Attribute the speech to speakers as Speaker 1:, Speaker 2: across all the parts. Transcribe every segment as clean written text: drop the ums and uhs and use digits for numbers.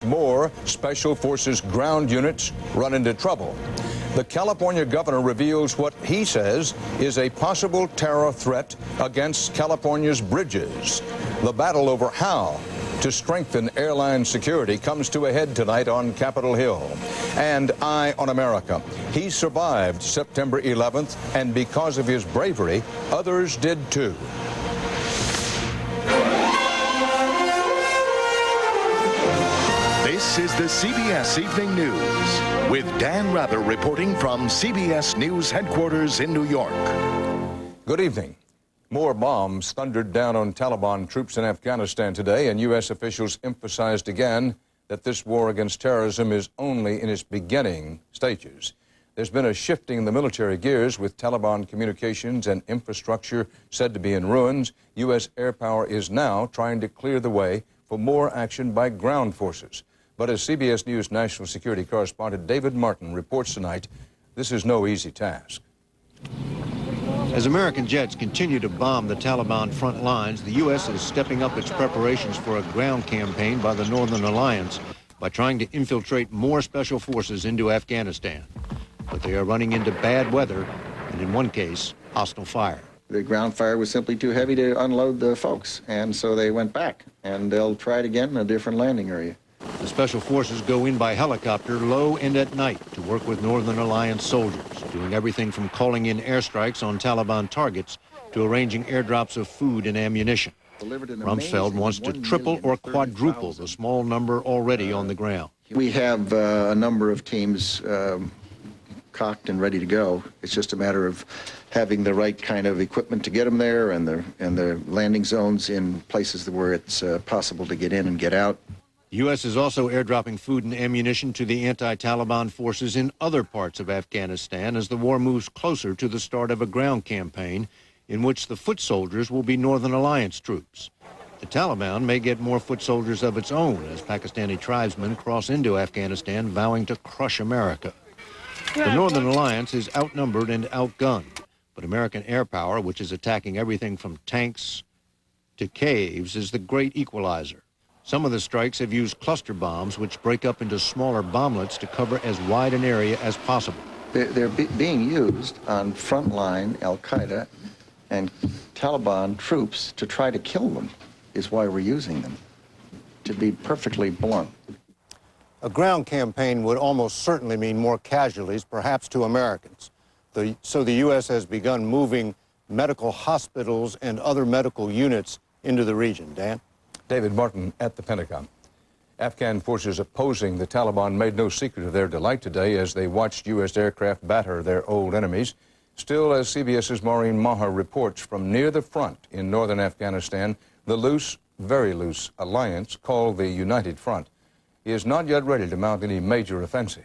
Speaker 1: More Special Forces ground units run into trouble. The California governor reveals what he says is a possible terror threat against California's bridges. The battle over how to strengthen airline security comes to a head tonight on Capitol Hill. And Eye on America. He survived September 11th, and because of his bravery, others did too.
Speaker 2: This is the CBS Evening News with Dan Rather reporting from CBS News headquarters in New York.
Speaker 1: Good evening. More bombs thundered down on Taliban troops in Afghanistan today, and U.S. officials emphasized again that this war against terrorism is only in its beginning stages. There's been a shifting in the military gears, with Taliban communications and infrastructure said to be in ruins. U.S. air power is now trying to clear the way for more action by ground forces. But as CBS News national security correspondent David Martin reports tonight, this is no easy task.
Speaker 3: As American jets continue to bomb the Taliban front lines, the U.S. is stepping up its preparations for a ground campaign by the Northern Alliance by trying to infiltrate more special forces into Afghanistan. But they are running into bad weather and, in one case, hostile fire.
Speaker 4: The ground fire was simply too heavy to unload the folks, and so they went back, and they'll try it again in a different landing area.
Speaker 3: The special forces go in by helicopter low and at night to work with Northern Alliance soldiers, doing everything from calling in airstrikes on Taliban targets to arranging airdrops of food and ammunition. Rumsfeld wants to triple or quadruple the small number already on the ground.
Speaker 4: We have a number of teams cocked and ready to go. It's just a matter of having the right kind of equipment to get them there, and the landing zones in places where it's possible to get in and get out.
Speaker 3: The U.S. is also airdropping food and ammunition to the anti-Taliban forces in other parts of Afghanistan as the war moves closer to the start of a ground campaign in which the foot soldiers will be Northern Alliance troops. The Taliban may get more foot soldiers of its own as Pakistani tribesmen cross into Afghanistan vowing to crush America. The Northern Alliance is outnumbered and outgunned, but American air power, which is attacking everything from tanks to caves, is the great equalizer. Some of the strikes have used cluster bombs, which break up into smaller bomblets to cover as wide an area as possible.
Speaker 4: They're being used on frontline Al-Qaeda and Taliban troops to try to kill them, is why we're using them, to be perfectly blunt.
Speaker 3: A ground campaign would almost certainly mean more casualties, perhaps to Americans. So the U.S. has begun moving medical hospitals and other medical units into the region. Dan?
Speaker 1: David Martin at the Pentagon. Afghan forces opposing the Taliban made no secret of their delight today as they watched U.S. aircraft batter their old enemies. Still, as CBS's Maureen Maher reports from near the front in northern Afghanistan, the loose, very loose alliance called the United Front is not yet ready to mount any major offensive.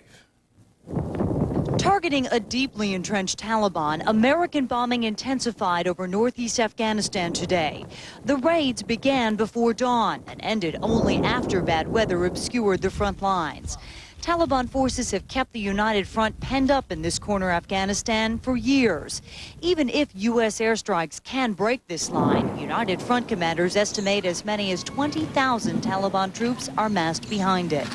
Speaker 5: Targeting a deeply entrenched Taliban, American bombing intensified over northeast Afghanistan today. The raids began before dawn and ended only after bad weather obscured the front lines. Taliban forces have kept the United Front penned up in this corner of Afghanistan for years. Even if U.S. airstrikes can break this line, United Front commanders estimate as many as 20,000 Taliban troops are massed behind it.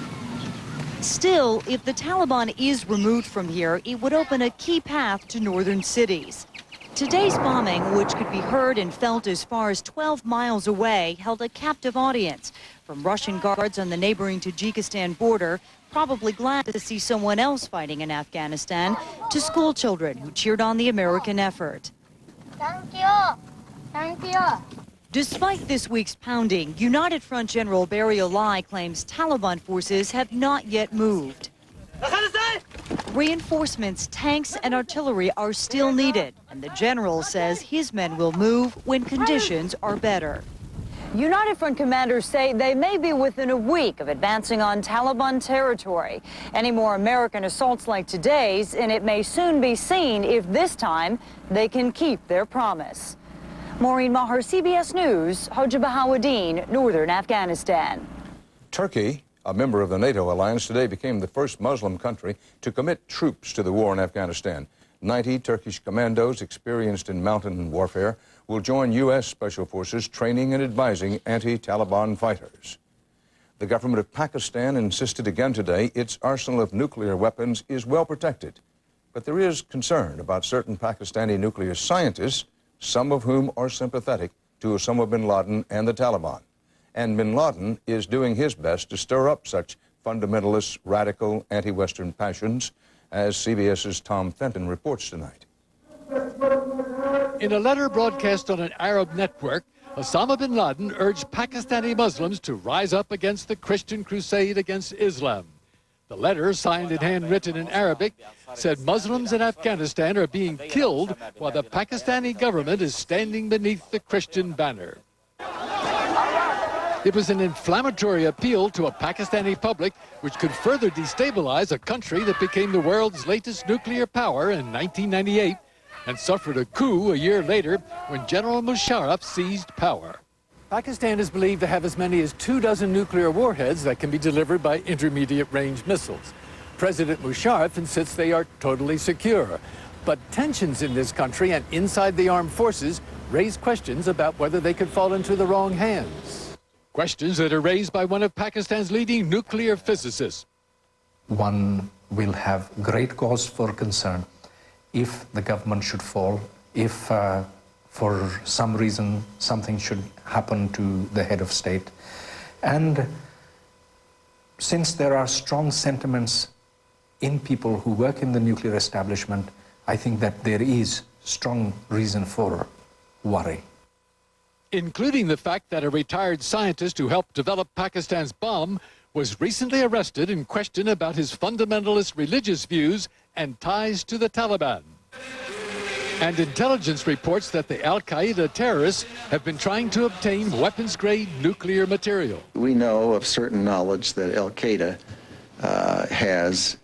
Speaker 5: Still, if the Taliban is removed from here, it would open a key path to northern cities. Today's bombing, which could be heard and felt as far as 12 miles away, held a captive audience, from Russian guards on the neighboring Tajikistan border, probably glad to see someone else fighting in Afghanistan, to school children who cheered on the American effort.
Speaker 6: Thank you. Thank you.
Speaker 5: Despite this week's pounding, United Front General Barry Olai claims Taliban forces have not yet moved. Reinforcements, tanks, and artillery are still needed, and the general says his men will move when conditions are better.
Speaker 7: United Front commanders say they may be within a week of advancing on Taliban territory. Any more American assaults like today's, and it may soon be seen if this time they can keep their promise. Maureen Maher, CBS News, Hoja Bahauddin, northern Afghanistan.
Speaker 1: Turkey, a member of the NATO alliance, today became the first Muslim country to commit troops to the war in Afghanistan. 90 Turkish commandos experienced in mountain warfare will join U.S. Special Forces training and advising anti-Taliban fighters. The government of Pakistan insisted again today its arsenal of nuclear weapons is well protected. But there is concern about certain Pakistani nuclear scientists, some of whom are sympathetic to Osama bin Laden and the Taliban. And bin Laden is doing his best to stir up such fundamentalist, radical, anti-Western passions, as CBS's Tom Fenton reports tonight.
Speaker 8: In a letter broadcast on an Arab network, Osama bin Laden urged Pakistani Muslims to rise up against the Christian crusade against Islam. The letter, signed and handwritten in Arabic, said Muslims in Afghanistan are being killed while the Pakistani government is standing beneath the Christian banner. It was an inflammatory appeal to a Pakistani public which could further destabilize a country that became the world's latest nuclear power in 1998 and suffered a coup a year later when General Musharraf seized power. Pakistan is believed to have as many as 24 nuclear warheads that can be delivered by intermediate-range missiles. President Musharraf insists they are totally secure. But tensions in this country and inside the armed forces raise questions about whether they could fall into the wrong hands. Questions that are raised by one of Pakistan's leading nuclear physicists.
Speaker 9: One will have great cause for concern if the government should fall, if for some reason something should happen to the head of state. And since there are strong sentiments in people who work in the nuclear establishment, I think that there is strong reason for worry.
Speaker 8: Including the fact that a retired scientist who helped develop Pakistan's bomb was recently arrested and questioned about his fundamentalist religious views and ties to the Taliban. And intelligence reports that the al-Qaeda terrorists have been trying to obtain weapons-grade nuclear material.
Speaker 4: We know of certain knowledge that al-Qaeda has,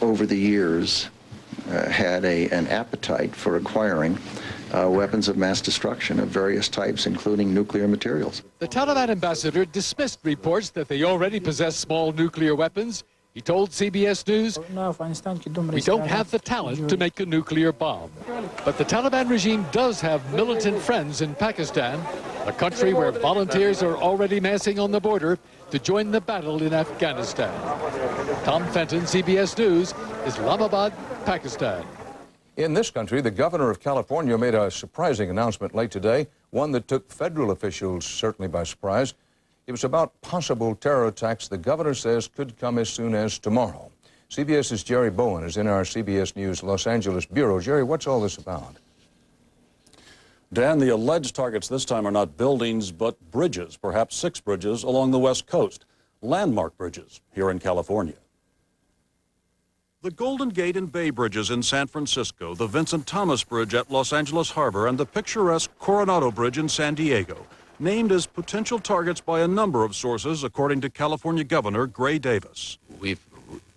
Speaker 4: over the years, had an appetite for acquiring weapons of mass destruction of various types, including nuclear materials.
Speaker 8: The Taliban ambassador dismissed reports that they already possess small nuclear weapons. He told CBS News, "We don't have the talent to make a nuclear bomb." But the Taliban regime does have militant friends in Pakistan, a country where volunteers are already massing on the border to join the battle in Afghanistan. Tom Fenton, CBS News, Islamabad, Pakistan.
Speaker 1: In this country, the governor of California made a surprising announcement late today, one that took federal officials certainly by surprise. It was about possible terror attacks the governor says could come as soon as tomorrow. CBS's Jerry Bowen is in our CBS News Los Angeles bureau. Jerry, what's all this about?
Speaker 10: Dan, the alleged targets this time are not buildings, but bridges, perhaps 6 bridges along the West Coast, landmark bridges here in California. The Golden Gate and Bay Bridges in San Francisco, the Vincent Thomas Bridge at Los Angeles Harbor, and the picturesque Coronado Bridge in San Diego, named as potential targets by a number of sources, according to California Governor Gray Davis.
Speaker 11: We've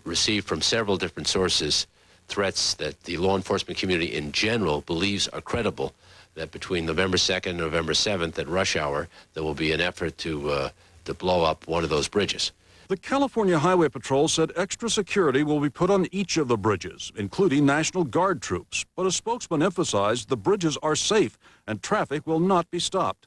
Speaker 11: received from several different sources threats that the law enforcement community in general believes are credible, that between November 2nd and November 7th at rush hour, there will be an effort to blow up one of those bridges.
Speaker 10: The California Highway Patrol said extra security will be put on each of the bridges, including National Guard troops. But a spokesman emphasized the bridges are safe and traffic will not be stopped.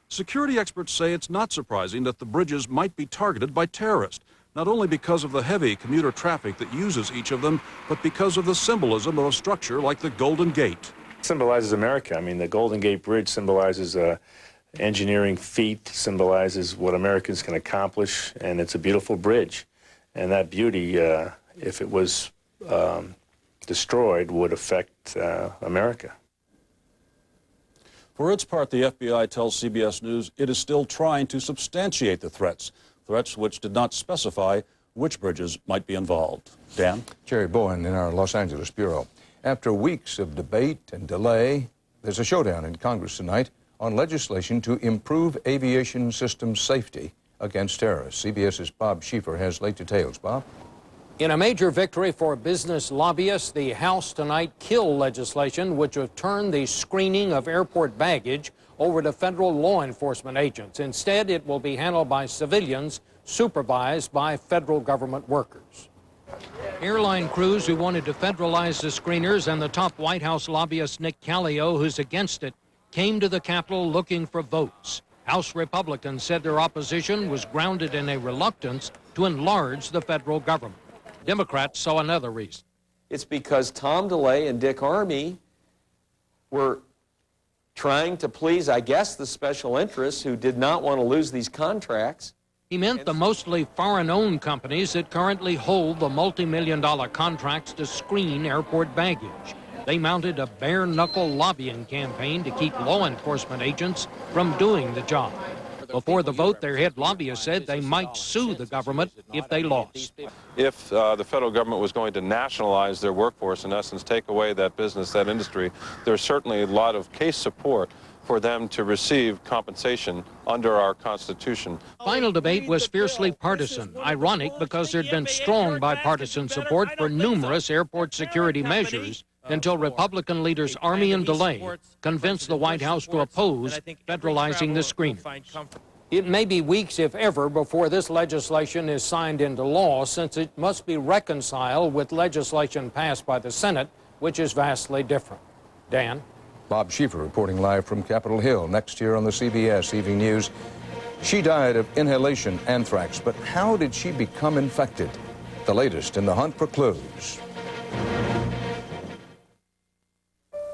Speaker 10: Security experts say it's not surprising that the bridges might be targeted by terrorists, not only because of the heavy commuter traffic that uses each of them, but because of the symbolism of a structure like the Golden Gate.
Speaker 12: It symbolizes America. I mean, the Golden Gate Bridge symbolizes engineering feat, symbolizes what Americans can accomplish, and it's a beautiful bridge. And that beauty, if it was destroyed, would affect America.
Speaker 10: For its part, the FBI tells CBS News it is still trying to substantiate the threats which did not specify which bridges might be involved. Dan?
Speaker 1: Jerry Bowen in our Los Angeles bureau. After weeks of debate and delay, there's a showdown in Congress tonight on legislation to improve aviation system safety against terrorists. CBS's Bob Schieffer has late details. Bob?
Speaker 13: In a major victory for business lobbyists, the House tonight killed legislation which would turn the screening of airport baggage over to federal law enforcement agents. Instead, it will be handled by civilians supervised by federal government workers. Airline crews who wanted to federalize the screeners and the top White House lobbyist Nick Callio, who's against it, came to the Capitol looking for votes. House Republicans said their opposition was grounded in a reluctance to enlarge the federal government. Democrats saw another reason.
Speaker 14: It's because Tom DeLay and Dick Armey were trying to please, I guess, the special interests who did not want to lose these contracts.
Speaker 13: He meant the mostly foreign-owned companies that currently hold the multi-million-dollar contracts to screen airport baggage. They mounted a bare-knuckle lobbying campaign to keep law enforcement agents from doing the job. Before the vote, their head lobbyist said they might sue the government if they lost.
Speaker 15: If the federal government was going to nationalize their workforce, in essence, take away that business, that industry, there's certainly a lot of case support for them to receive compensation under our Constitution.
Speaker 13: Final debate was fiercely partisan, ironic because there'd been strong bipartisan support for numerous airport security measures until Republican leaders Armey and DeLay convinced the White House to oppose federalizing the screening. It may be weeks, if ever, before this legislation is signed into law, since it must be reconciled with legislation passed by the Senate, which is vastly different. Dan?
Speaker 1: Bob Schieffer reporting live from Capitol Hill. Next year on the CBS Evening News. She died of inhalation anthrax, but how did she become infected? The latest in the hunt for clues.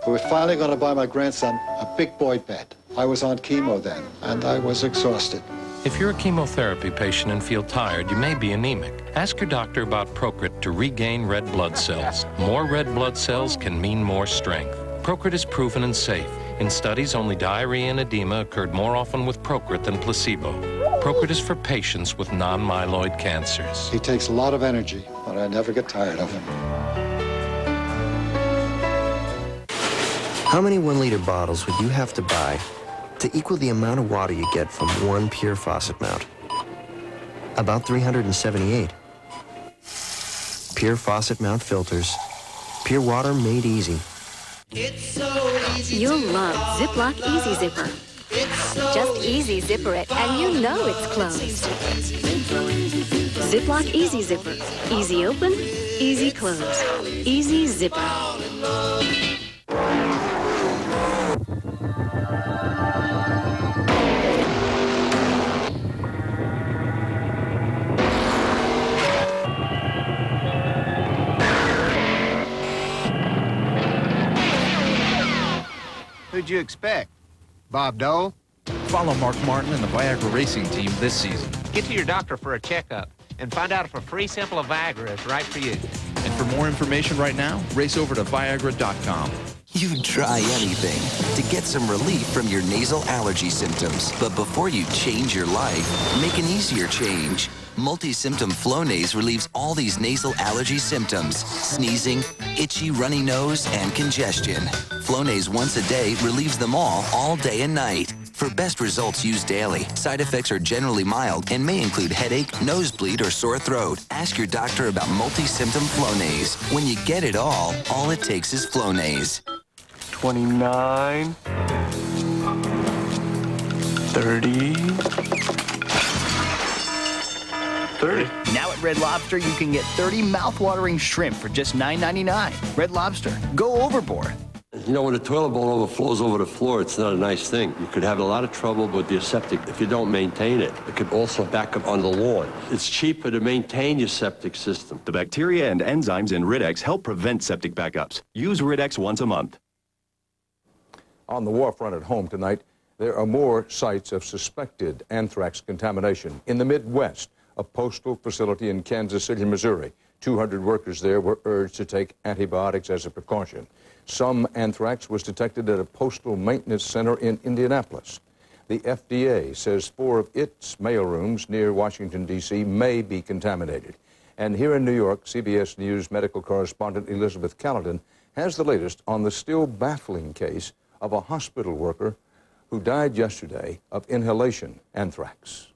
Speaker 16: We were finally going to buy my grandson a big boy bed. I was on chemo then, and I was exhausted.
Speaker 17: If you're a chemotherapy patient and feel tired, you may be anemic. Ask your doctor about Procrit to regain red blood cells. More red blood cells can mean more strength. Procrit is proven and safe. In studies, only diarrhea and edema occurred more often with Procrit than placebo. Procrit is for patients with non-myeloid cancers.
Speaker 16: He takes a lot of energy, but I never get tired of him.
Speaker 18: How many 1-liter bottles would you have to buy to equal the amount of water you get from one pure faucet mount? About 378. Pure faucet mount filters. Pure water made easy.
Speaker 19: You'll love Ziploc Easy Zipper. Just easy zipper it and you know it's closed. Ziploc Easy Zipper. Easy open, easy close. Easy zipper.
Speaker 20: Who'd you expect? Bob Dole?
Speaker 21: Follow Mark Martin and the Viagra racing team this season.
Speaker 22: Get to your doctor for a checkup and find out if a free sample of Viagra is right for you.
Speaker 21: And for more information right now, race over to Viagra.com.
Speaker 23: You'd try anything to get some relief from your nasal allergy symptoms. But before you change your life, make an easier change. Multi-symptom Flonase relieves all these nasal allergy symptoms: sneezing, itchy, runny nose, and congestion. Flonase once a day relieves them all day and night. For best results, use daily. Side effects are generally mild and may include headache, nosebleed, or sore throat. Ask your doctor about multi-symptom Flonase. When you get it all it takes is Flonase.
Speaker 24: 29, 30. 30.
Speaker 25: Now at Red Lobster, you can get 30 mouth-watering shrimp for just $9.99. Red Lobster, go overboard.
Speaker 26: You know, when a toilet bowl overflows over the floor, it's not a nice thing. You could have a lot of trouble with your septic if you don't maintain it. It could also back up on the lawn. It's cheaper to maintain your septic system.
Speaker 27: The bacteria and enzymes in Rid-X help prevent septic backups. Use Rid-X once a month.
Speaker 1: On the war front at home tonight, there are more sites of suspected anthrax contamination. In the Midwest, a postal facility in Kansas City, Missouri, 200 workers there were urged to take antibiotics as a precaution. Some anthrax was detected at a postal maintenance center in Indianapolis. The FDA says 4 of its mailrooms near Washington, D.C. may be contaminated. And here in New York, CBS News medical correspondent Elizabeth Caledon has the latest on the still baffling case of a hospital worker who died yesterday of inhalation anthrax.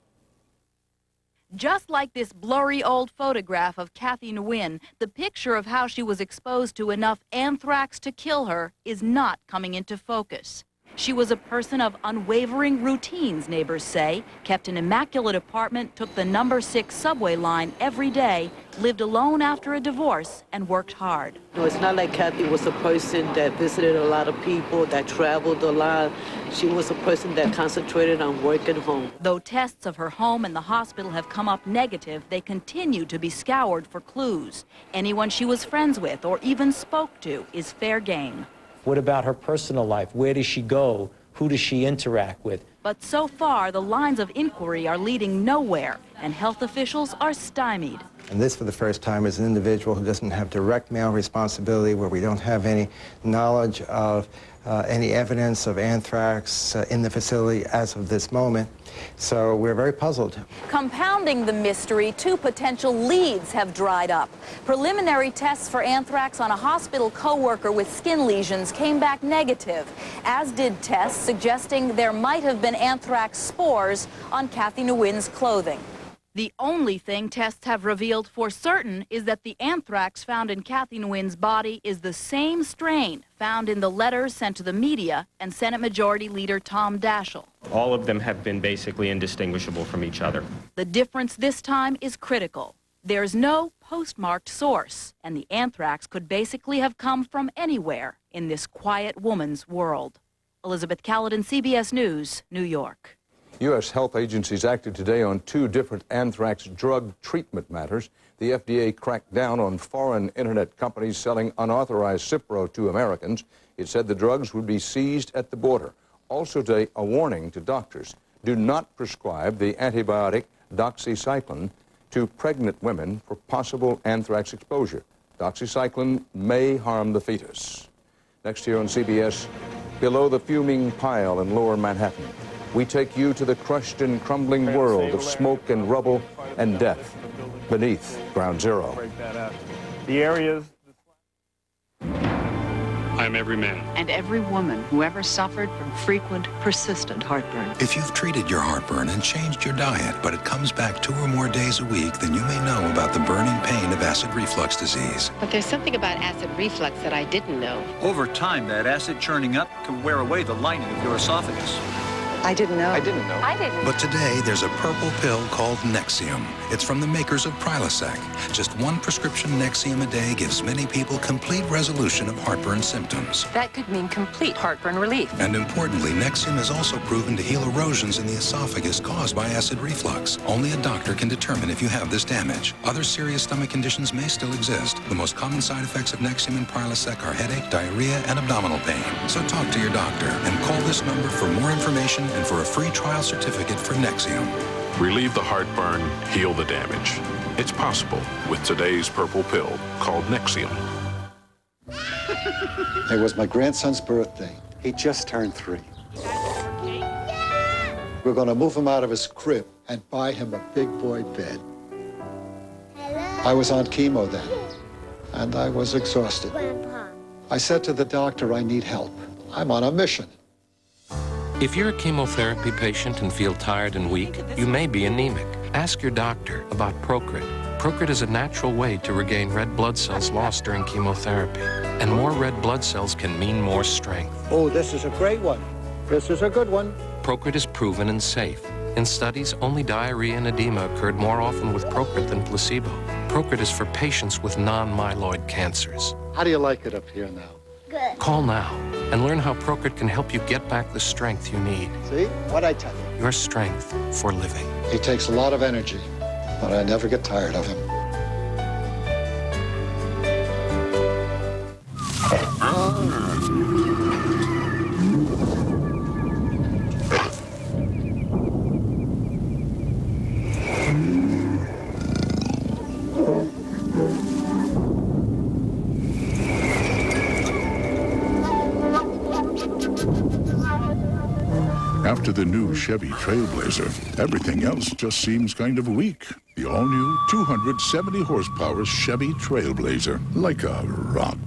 Speaker 28: Just like this blurry old photograph of Kathy Nguyen, the picture of how she was exposed to enough anthrax to kill her is not coming into focus. She was a person of unwavering routines, neighbors say, kept an immaculate apartment, took the number 6 subway line every day, lived alone after a divorce, and worked hard.
Speaker 2: No, it's not like Kathy was a person that visited a lot of people, that traveled a lot. She was a person that concentrated on work and home.
Speaker 28: Though tests of her home and the hospital have come up negative, they continue to be scoured for clues. Anyone she was friends with or even spoke to is fair game.
Speaker 3: What about her personal life? Where does she go? Who does she interact with?
Speaker 28: But so far, the lines of inquiry are leading nowhere, and health officials are stymied.
Speaker 4: And this, for the first time, is an individual who doesn't have direct male responsibility, where we don't have any knowledge of any evidence of anthrax in the facility as of this moment. So we're very puzzled.
Speaker 28: Compounding the mystery, 2 potential leads have dried up. Preliminary tests for anthrax on a hospital co-worker with skin lesions came back negative, as did tests suggesting there might have been anthrax spores on Kathy Nguyen's clothing. The only thing tests have revealed for certain is that the anthrax found in Kathy Nguyen's body is the same strain found in the letters sent to the media and Senate Majority Leader Tom Daschle.
Speaker 5: All of them have been basically indistinguishable from each other.
Speaker 28: The difference this time is critical. There's no postmarked source, and the anthrax could basically have come from anywhere in this quiet woman's world. Elizabeth Caledon, CBS News, New York.
Speaker 1: U.S. health agencies acted today on 2 different anthrax drug treatment matters. The FDA cracked down on foreign internet companies selling unauthorized Cipro to Americans. It said the drugs would be seized at the border. Also today, a warning to doctors: do not prescribe the antibiotic doxycycline to pregnant women for possible anthrax exposure. Doxycycline may harm the fetus. Next here on CBS, below the fuming pile in lower Manhattan, we take you to the crushed and crumbling world of smoke and rubble and death beneath Ground Zero.
Speaker 6: The areas.
Speaker 7: I'm every man.
Speaker 8: And every woman who ever suffered from frequent, persistent heartburn.
Speaker 9: If you've treated your heartburn and changed your diet, but it comes back 2 or more days a week, then you may know about the burning pain of acid reflux disease.
Speaker 29: But there's something about acid reflux that I didn't know.
Speaker 30: Over time, that acid churning up can wear away the lining of your esophagus.
Speaker 8: I didn't know.
Speaker 30: I didn't know.
Speaker 8: I didn't.
Speaker 9: But today, there's a purple pill called Nexium. It's from the makers of Prilosec. Just 1 prescription Nexium a day gives many people complete resolution of heartburn symptoms.
Speaker 8: That could mean complete heartburn relief.
Speaker 9: And importantly, Nexium is also proven to heal erosions in the esophagus caused by acid reflux. Only a doctor can determine if you have this damage. Other serious stomach conditions may still exist. The most common side effects of Nexium and Prilosec are headache, diarrhea, and abdominal pain. So talk to your doctor and call this number for more information and for a free trial certificate for Nexium.
Speaker 31: Relieve the heartburn, heal the damage. It's possible with today's purple pill called Nexium.
Speaker 16: It was my grandson's birthday. He just turned 3. We're going to move him out of his crib and buy him a big boy bed. I was on chemo then, and I was exhausted. I said to the doctor, I need help. I'm on a mission.
Speaker 17: If you're a chemotherapy patient and feel tired and weak, you may be anemic. Ask your doctor about Procrit. Procrit is a natural way to regain red blood cells lost during chemotherapy. And more red blood cells can mean more strength.
Speaker 16: Oh, this is a great one. This is a good one.
Speaker 17: Procrit is proven and safe. In studies, only diarrhea and edema occurred more often with Procrit than placebo. Procrit is for patients with non-myeloid cancers.
Speaker 16: How do you like it up here now?
Speaker 19: Good.
Speaker 17: Call now and learn how Procrit can help you get back the strength you need.
Speaker 16: See? What'd I tell you?
Speaker 17: Your strength for living.
Speaker 16: He takes a lot of energy, but I never get tired of him.
Speaker 32: After the new Chevy Trailblazer, everything else just seems kind of weak. The all-new 270 horsepower Chevy Trailblazer, like a rock.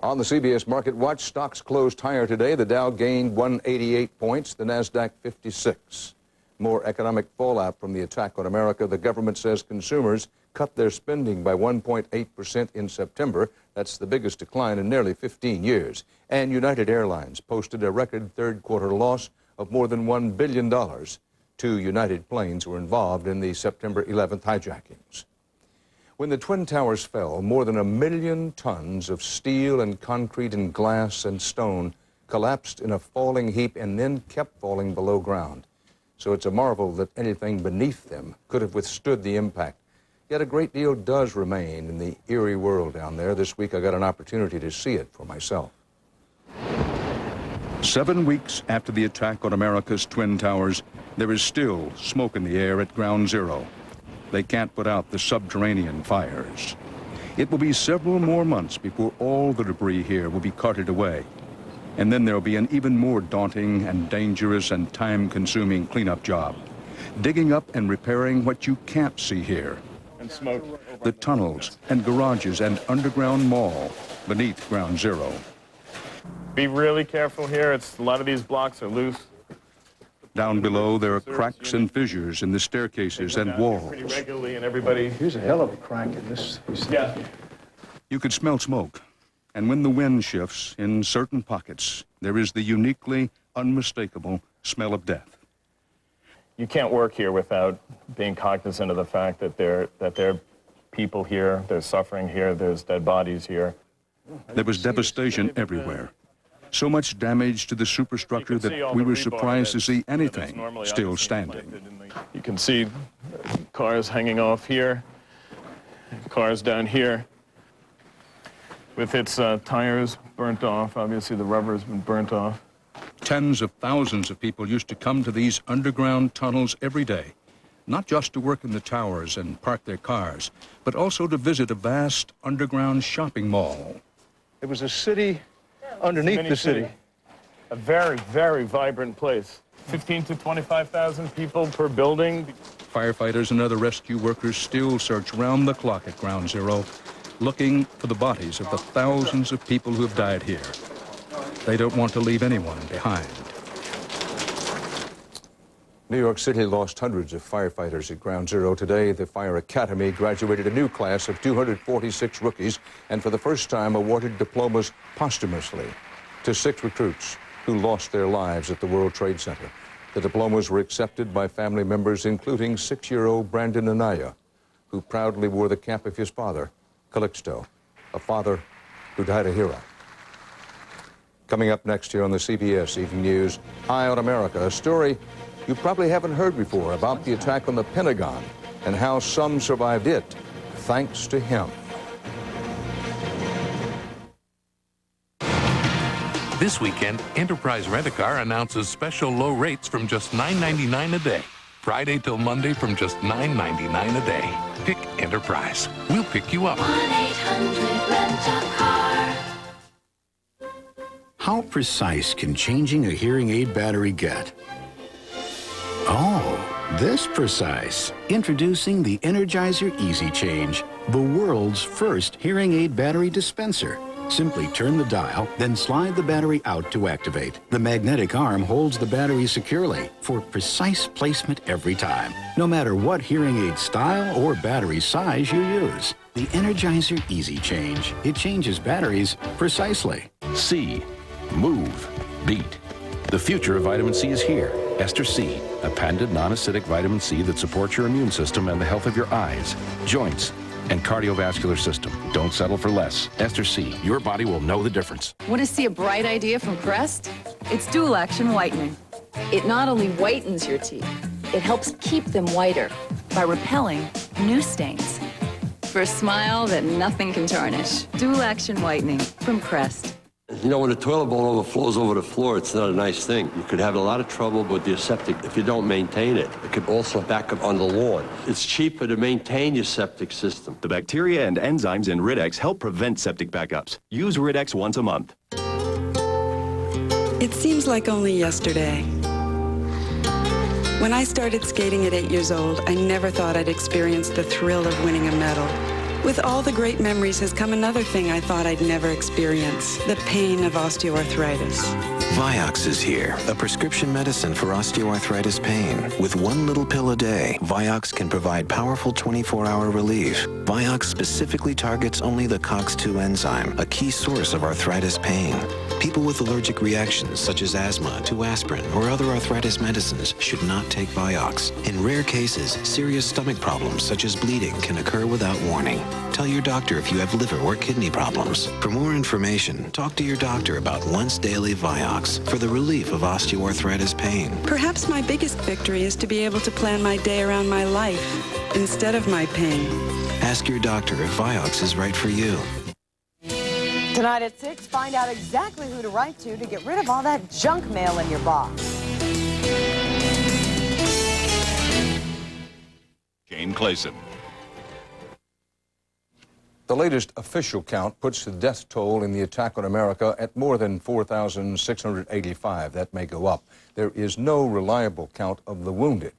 Speaker 1: On the CBS Market Watch, stocks closed higher today. The Dow gained 188 points, the Nasdaq 56. More economic fallout from the attack on America. The government says consumers cut their spending by 1.8% in September. That's the biggest decline in nearly 15 years. And United Airlines posted a record third-quarter loss of more than $1 billion. 2 United planes were involved in the September 11th hijackings. When the Twin Towers fell, more than 1 million tons of steel and concrete and glass and stone collapsed in a falling heap and then kept falling below ground. So it's a marvel that anything beneath them could have withstood the impact. Yet a great deal does remain in the eerie world down there. This week I got an opportunity to see it for myself.
Speaker 7: 7 weeks after the attack on America's Twin Towers, there is still smoke in the air at Ground Zero. They can't put out the subterranean fires. It will be several more months before all the debris here will be carted away. And then there'll be an even more daunting and dangerous and time-consuming cleanup job. Digging up and repairing what you can't see here.
Speaker 6: And smoke.
Speaker 7: The tunnels and garages and underground mall beneath Ground Zero.
Speaker 6: Be really careful here. A lot of these blocks are loose.
Speaker 7: Down below, there are cracks and fissures in the staircases and walls.
Speaker 6: Pretty regularly, and everybody.
Speaker 4: Here's a hell of a crack in this.
Speaker 6: Yeah.
Speaker 7: You could smell smoke. And when the wind shifts in certain pockets, there is the uniquely unmistakable smell of death.
Speaker 6: You can't work here without being cognizant of the fact that there are people here, there's suffering here, there's dead bodies here.
Speaker 7: There was devastation everywhere. So much damage to the superstructure that we were surprised to see anything still standing.
Speaker 6: You can see cars hanging off here, cars down here. With its tires burnt off, obviously the rubber has been burnt off.
Speaker 7: Tens of thousands of people used to come to these underground tunnels every day, not just to work in the towers and park their cars, but also to visit a vast underground shopping mall.
Speaker 10: It was a city underneath the city.
Speaker 6: A very, very vibrant place. 15 to 25,000 people per building.
Speaker 7: Firefighters and other rescue workers still search round the clock at Ground Zero, looking for the bodies of the thousands of people who have died here. They don't want to leave anyone behind.
Speaker 1: New York City lost hundreds of firefighters at Ground Zero today. The Fire Academy graduated a new class of 246 rookies and for the first time awarded diplomas posthumously to 6 recruits who lost their lives at the World Trade Center. The diplomas were accepted by family members, including 6-year-old Brandon Anaya, who proudly wore the cap of his father, Calixto, a father who died a hero. Coming up next here on the CBS Evening News, Eye on America, a story you probably haven't heard before about the attack on the Pentagon and how some survived it thanks to him.
Speaker 17: This weekend, Enterprise Rent-A-Car announces special low rates from just $9.99 a day. Friday till Monday from just $9.99 a day. Pick Enterprise. We'll pick you up.
Speaker 11: 1-800-RENT-A-CAR.
Speaker 12: How precise can changing a hearing aid battery get? Oh, this precise. Introducing the Energizer Easy Change, the world's first hearing aid battery dispenser. Simply turn the dial, then slide the battery out to activate. The magnetic arm holds the battery securely for precise placement every time, no matter what hearing aid style or battery size you use. The Energizer Easy Change. It changes batteries precisely.
Speaker 13: C. Move. Beat. The future of vitamin C is here. Ester C, a patented non-acidic vitamin C that supports your immune system and the health of your eyes, joints, and cardiovascular system. Don't settle for less. Ester C, your body will know the difference.
Speaker 28: Want to see a bright idea from Crest? It's dual action whitening. It not only whitens your teeth, it helps keep them whiter by repelling new stains. For a smile that nothing can tarnish. Dual action whitening from Crest.
Speaker 26: You know, when the toilet bowl overflows over the floor, it's not a nice thing. You could have a lot of trouble with your septic if you don't maintain it. It could also back up on the lawn. It's cheaper to maintain your septic system.
Speaker 27: The bacteria and enzymes in Rid-X help prevent septic backups. Use Rid-X once a month.
Speaker 14: It seems like only yesterday. When I started skating at 8 years old, I never thought I'd experience the thrill of winning a medal. With all the great memories has come another thing I thought I'd never experience, the pain of osteoarthritis.
Speaker 2: Vioxx is here, a prescription medicine for osteoarthritis pain. With one little pill a day, Vioxx can provide powerful 24-hour relief. Vioxx specifically targets only the COX-2 enzyme, a key source of arthritis pain. People with allergic reactions such as asthma to aspirin or other arthritis medicines should not take Vioxx. In rare cases, serious stomach problems such as bleeding can occur without warning. Tell your doctor if you have liver or kidney problems. For more information, talk to your doctor about once daily Vioxx for the relief of osteoarthritis pain.
Speaker 14: Perhaps my biggest victory is to be able to plan my day around my life instead of my pain.
Speaker 2: Ask your doctor if Vioxx is right for you.
Speaker 3: Tonight at 6, find out exactly who to write to get rid of all that junk mail in your box.
Speaker 7: Jane Clayson.
Speaker 1: The latest official count puts the death toll in the attack on America at more than 4,685. That may go up. There is no reliable count of the wounded.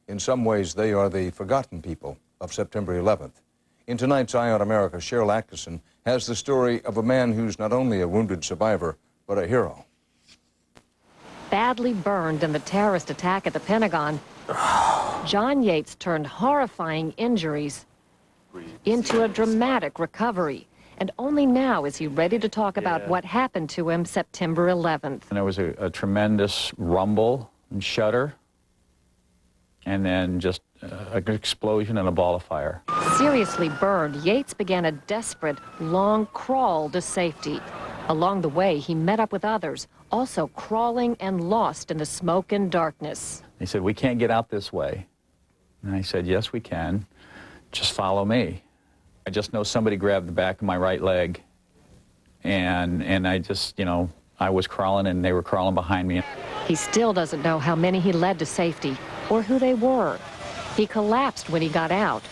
Speaker 1: In some ways, they are the forgotten people of September 11th. In tonight's Eye on America, Cheryl Atkinson has the story of a man who's not only a wounded survivor, but a hero.
Speaker 5: Badly burned in the terrorist attack at the Pentagon, John Yates turned horrifying injuries into a dramatic recovery. And only now is he ready to talk about what happened to him September 11th.
Speaker 11: And there was a tremendous rumble and shudder, and then just an explosion and a ball of fire.
Speaker 5: Seriously burned, Yates began a desperate, long crawl to safety. Along the way, he met up with others, also crawling and lost in the smoke and darkness.
Speaker 11: He said, "We can't get out this way." And I said, "Yes, we can. Just follow me." I just know somebody grabbed the back of my right leg, and I just, I was crawling and they were crawling behind me.
Speaker 5: He still doesn't know how many he led to safety or who they were. He collapsed when he got out.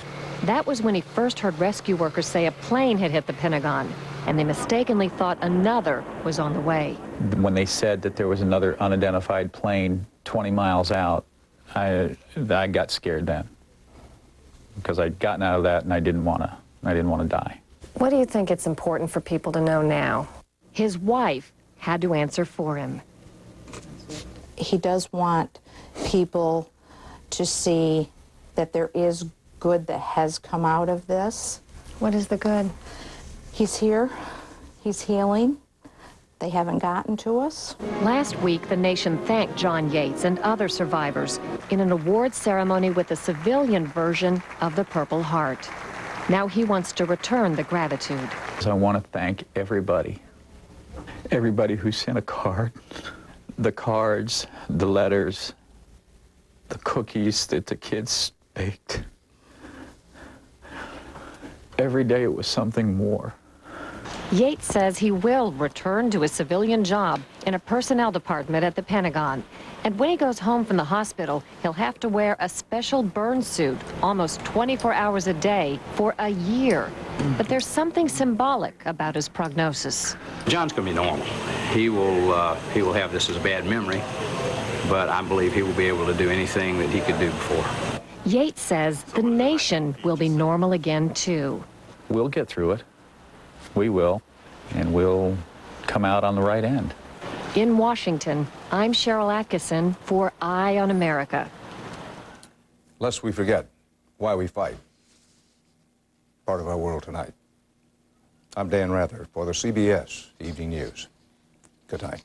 Speaker 5: That was when he first heard rescue workers say a plane had hit the Pentagon, and they mistakenly thought another was on the way.
Speaker 11: When they said that there was another unidentified plane 20 miles out, I got scared then, because I'd gotten out of that and I didn't want to die.
Speaker 5: What do you think it's important for people to know now? His wife had to answer for him.
Speaker 15: He does want people to see that there is good that has come out of this.
Speaker 5: What is the good?
Speaker 15: He's here. He's healing. They haven't gotten to us.
Speaker 5: Last week, the nation thanked John Yates and other survivors in an awards ceremony with a civilian version of the Purple Heart. Now he wants to return the gratitude.
Speaker 11: So I want to thank everybody who sent a card, the cards, the letters, the cookies that the kids baked. Every day it was something more.
Speaker 5: Yates says he will return to his civilian job in a personnel department at the Pentagon. And when he goes home from the hospital, he'll have to wear a special burn suit almost 24 hours a day for a year. But there's something symbolic about his prognosis.
Speaker 18: John's going to be normal. He will have this as a bad memory, but I believe he will be able to do anything that he could do before.
Speaker 5: Yates says the nation will be normal again, too.
Speaker 11: We'll get through it. We will, and we'll come out on the right end.
Speaker 5: In Washington, I'm Cheryl Atkinson for Eye on America.
Speaker 1: Lest we forget why we fight. Part of our world tonight. I'm Dan Rather for the CBS Evening News. Good night.